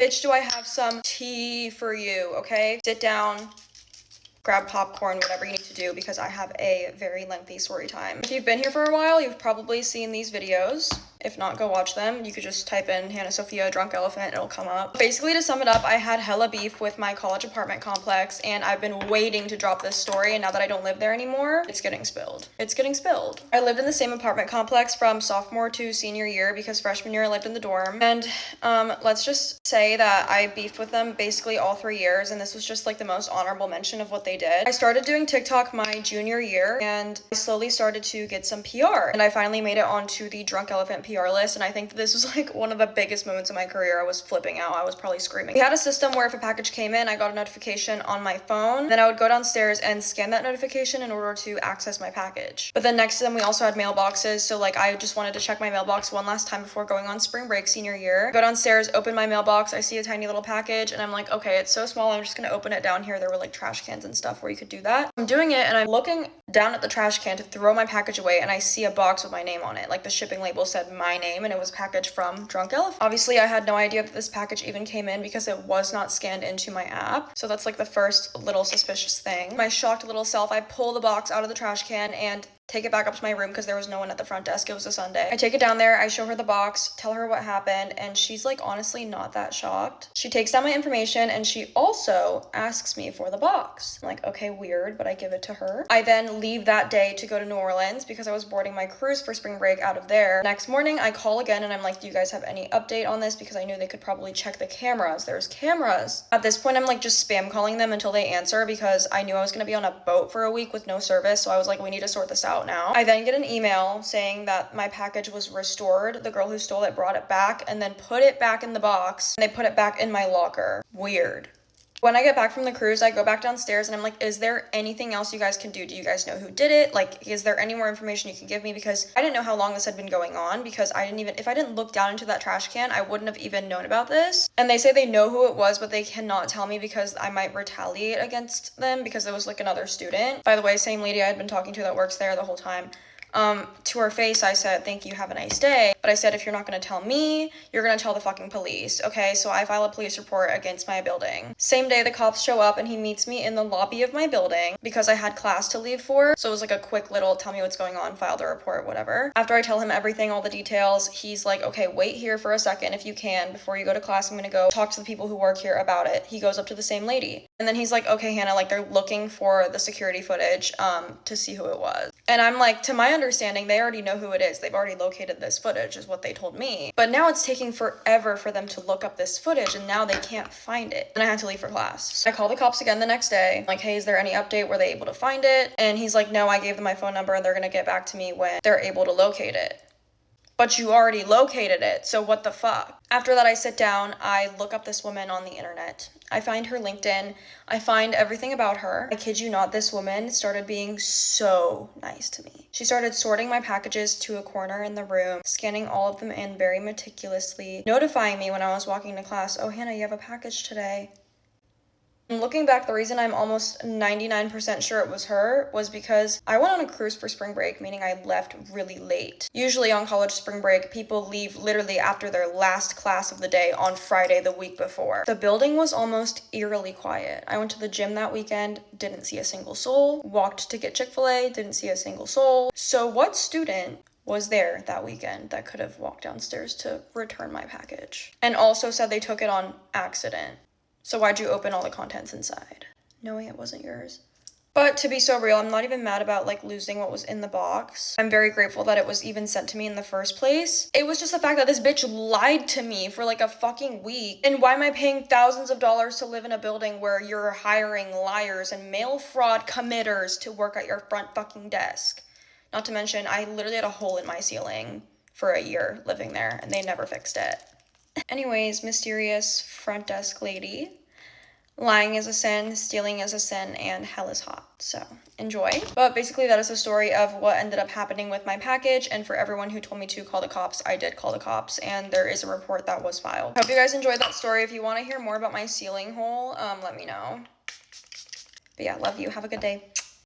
Bitch, do I have some tea for you, okay? Sit down, grab popcorn, whatever you need to do, because I have a very lengthy story time. If you've been here for a while, you've probably seen these videos. If not, go watch them. You could just type in Hannah Sophia Drunk Elephant, it'll come up. Basically, to sum it up, I had hella beef with my college apartment complex, and I've been waiting to drop this story, and now that I don't live there anymore, it's getting spilled. It's getting spilled. I lived in the same apartment complex from sophomore to senior year, because freshman year I lived in the dorm, and let's just say that I beefed with them basically all 3 years, and this was just like the most honorable mention of what they did. I started doing TikTok my junior year, and I slowly started to get some PR, and I finally made it onto the Drunk Elephant PR list, and I think that this was like one of the biggest moments of my career. I was flipping out. I was probably screaming. We had a system where if a package came in, I got a notification on my phone. Then I would go downstairs and scan that notification in order to access my package. But then next to them, we also had mailboxes. So like I just wanted to check my mailbox one last time before going on spring break senior year. Go downstairs, open my mailbox. I see a tiny little package, and I'm like, okay, it's so small. I'm just gonna open it down here. There were like trash cans and stuff where you could do that. I'm doing it, and I'm looking down at the trash can to throw my package away, and I see a box with my name on it. Like the shipping label said my name, and it was packaged from Drunk Elephant. Obviously, I had no idea that this package even came in because it was not scanned into my app. So that's like the first little suspicious thing. My shocked little self, I pull the box out of the trash can and take it back up to my room because there was no one at the front desk. It was a Sunday. I take it down there, I show her the box, tell her what happened, and she's like honestly not that shocked. She takes down my information, and she also asks me for the box. I'm like, okay, weird, but I give it to her. I then leave that day to go to New Orleans because I was boarding my cruise for spring break out of there. Next morning, I call again, and I'm like, do you guys have any update on this? Because I knew they could probably check the cameras. There's cameras. At this point, I'm like just spam calling them until they answer because I knew I was gonna be on a boat for a week with no service. So I was like, we need to sort this out now. I then get an email saying that my package was restored. The girl who stole it brought it back and then put it back in the box, and they put it back in my locker. Weird. When I get back from the cruise, I go back downstairs and I'm like, is there anything else you guys can do? Do you guys know who did it? Like, is there any more information you can give me? Because I didn't know how long this had been going on, because if I didn't look down into that trash can, I wouldn't have even known about this. And they say they know who it was, but they cannot tell me because I might retaliate against them because it was like another student. By the way, same lady I had been talking to that works there the whole time. To her face, I said, thank you, have a nice day. But I said, if you're not going to tell me, you're going to tell the fucking police. Okay, so I file a police report against my building. Same day, the cops show up and he meets me in the lobby of my building because I had class to leave for. So it was like a quick little tell me what's going on, file the report, whatever. After I tell him everything, all the details, he's like, okay, wait here for a second if you can. Before you go to class, I'm going to go talk to the people who work here about it. He goes up to the same lady. And then he's like, okay, Hannah, like they're looking for the security footage to see who it was. And I'm like, to my understanding, they already know who it is. They've already located this footage is what they told me. But now it's taking forever for them to look up this footage, and now they can't find it. And I had to leave for class. So I call the cops again the next day. I'm like, hey, is there any update? Were they able to find it? And he's like, no, I gave them my phone number and they're gonna get back to me when they're able to locate it. But you already located it, so what the fuck? After that, I sit down, I look up this woman on the internet. I find her LinkedIn, I find everything about her. I kid you not, this woman started being so nice to me. She started sorting my packages to a corner in the room, scanning all of them in very meticulously, notifying me when I was walking to class, oh, Hannah, you have a package today. Looking back, the reason I'm almost 99% sure it was her was because I went on a cruise for spring break, meaning I left really late. Usually on college spring break, people leave literally after their last class of the day on Friday the week before. The building was almost eerily quiet. I went to the gym that weekend, didn't see a single soul. Walked to get Chick-fil-A, didn't see a single soul. So what student was there that weekend that could have walked downstairs to return my package? And also said they took it on accident. So why'd you open all the contents inside, knowing it wasn't yours? But to be so real, I'm not even mad about like losing what was in the box. I'm very grateful that it was even sent to me in the first place. It was just the fact that this bitch lied to me for like a fucking week. And why am I paying thousands of dollars to live in a building where you're hiring liars and mail fraud committers to work at your front fucking desk? Not to mention, I literally had a hole in my ceiling for a year living there and they never fixed it. Anyways, mysterious front desk lady. Lying is a sin, stealing is a sin, and hell is hot. So enjoy. But basically that is the story of what ended up happening with my package. And for everyone who told me to call the cops, I did call the cops, and there is a report that was filed. Hope you guys enjoyed that story. If you want to hear more about my ceiling hole, let me know. But yeah, love you. Have a good day.